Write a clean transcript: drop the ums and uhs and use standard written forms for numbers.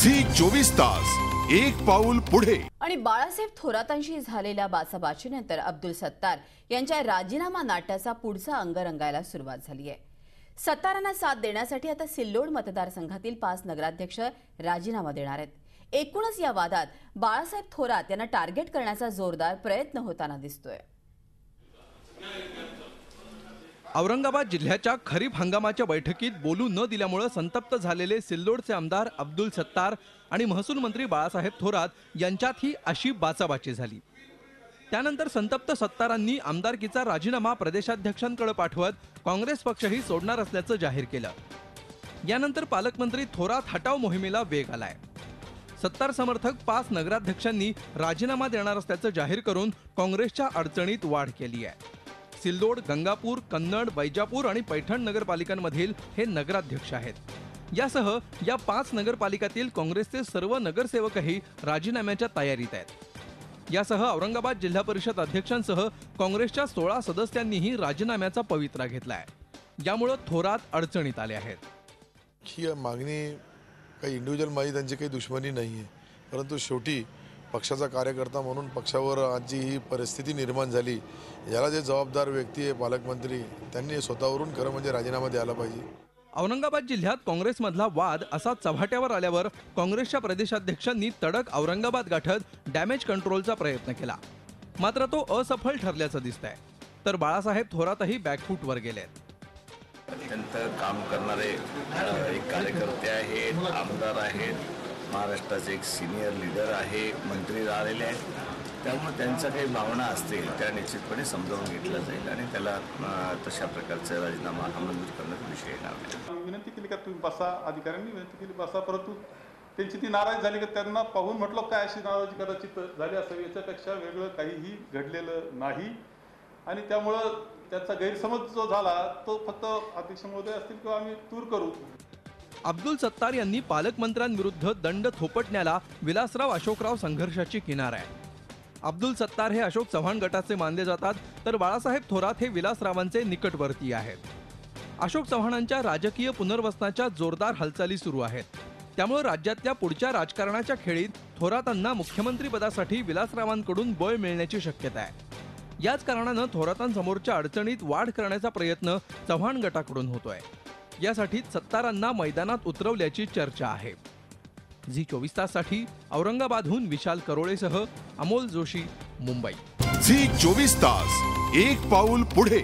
Zee 24 तास एक पाऊल पुढे। आणि बाळासाहेब थोरातांशी झालेल्या बाचाबाचीनंतर अब्दुल सत्तार यांच्या राजीनामा नाट्याचा पुढचा अंग रंगायला सुरुवात झाली आहे। सत्तारांना साथ देण्यासाठी आता सिल्लोड मतदारसंघातील 5 नगराध्यक्ष राजीनामा देणार आहेत। एकूणच या वादात बाळासाहेब थोरात यांना टार्गेट करण्याचा जोरदार प्रयत्न होताना दिसतोय। औरंगाबाद जिल्ह्याच्या खरीप हंगामाच्या बैठकीत बोलू न दिल्यामुळे संतप्त झालेले सिल्लोडचे आमदार अब्दुल सत्तार आणि महसूल मंत्री बाळासाहेब थोरात यांच्यातही अशी बाचाबाची झाली। त्यानंतर संतप्त सत्तारांनी आमदारकीचा राजीनामा प्रदेशाध्यक्षांकडे पाठवत काँग्रेस पक्षही सोडणार असल्याचं जाहीर केलं। यानंतर पालकमंत्री थोरात हटाव मोहिमेला वेग आलाय। सत्तार समर्थक 5 नगराध्यक्षांनी राजीनामा देणार असल्याचं जाहीर करून काँग्रेसच्या अडचणीत वाढ केली आहे। सिल्लोड, गंगापूर, कन्नड, वैजापूर आणि पैठण नगरपालिकांमधील हे नगराध्यक्ष आहेत। यासह या 5 नगरपालिकातील काँग्रेसचे सर्व नगरसेवकही राजीनाम्याच्या तयारीत आहेत। यासह औरंगाबाद जिल्हा परिषद अध्यक्षांसह काँग्रेसच्या 16 सदस्यांनीही राजीनाम्याचा पवित्रा घेतलाय। यामुळे थोरात अडचणीत आले आहेत। ही मागणी काही इंडिव्हिज्युअल माझी त्यांची काही दुश्मनी नाही आहे, परंतु शेवटी पक्षाचा कार्यकर्ता म्हणून पक्षावर आज जी ही परिस्थिती निर्माण झाली, याला जे जबाबदार व्यक्ती आहे पालकमंत्री, त्यांनी स्वतःवरून खरं म्हणजे राजीनामा द्यायला पाहिजे। औरंगाबाद जिल्ह्यात काँग्रेसमधला वाद असा चव्हाट्यावर आल्यावर काँग्रेसच्या प्रदेशाध्यक्षांनी तडक औरंगाबाद गाठत डॅमेज कंट्रोलचा प्रयत्न केला, मात्र तो असफल ठरल्याचं दिसतंय। तर बाळासाहेब थोरातही बॅकफूटवर गेलेत। अत्यंत काम करणारे एक कार्यकर्ते आहेत, आमदार आहेत, महाराष्ट्राचे एक सिनियर लीडर आहे, मंत्री राहिलेले आहेत। त्यामुळे त्यांच्या काही भावना असतील त्या निश्चितपणे समजावून घेतल्या जाईल आणि त्याला तशा प्रकारचा राजीनामा मंजूर करण्याचा विषय येणार नाही। विनंती केली का तुम्ही बसा, अधिकाऱ्यांनी विनंती केली बसा, परंतु त्यांची ती नाराज झाली का त्यांना पाहून म्हटलं काय अशी नाराजी कदाचित झाली असावी, याच्यापेक्षा वेगळं काहीही घडलेलं नाही। आणि त्यामुळं त्याचा गैरसमज जो झाला तो फक्त अध्यक्ष महोदय असतील किंवा आम्ही दूर करू। अब्दुल सत्तार यांनी पालकमंत्र्यांविरुद्ध दंड थोपटण्याला विलासराव अशोकराव संघर्षाची किनार आहे। अब्दुल सत्तार हे अशोक चव्हाण गटाचे मानले जातात, तर बाळासाहेब थोरात हे विलासरावांचे निकटवर्तीय आहेत। अशोक चव्हाणांच्या राजकीय पुनर्वसनाच्या जोरदार हालचाली सुरू आहेत। त्यामुळे राज्यातल्या पुढच्या राजकारणाच्या खेळीत थोरातांना मुख्यमंत्रीपदासाठी विलासरावांकडून बळ मिळण्याची शक्यता आहे। याच कारणानं थोरातांसमोरच्या अडचणीत वाढ करण्याचा प्रयत्न चव्हाण गटाकडून होतोय। यासाठी सत्तारांना मैदानात उतरवल्याची चर्चा आहे। झी 24 ताससाठी औरंगाबादहून विशाल करोळेसह अमोल जोशी, मुंबई। झी 24 तास एक पाऊल पुढे।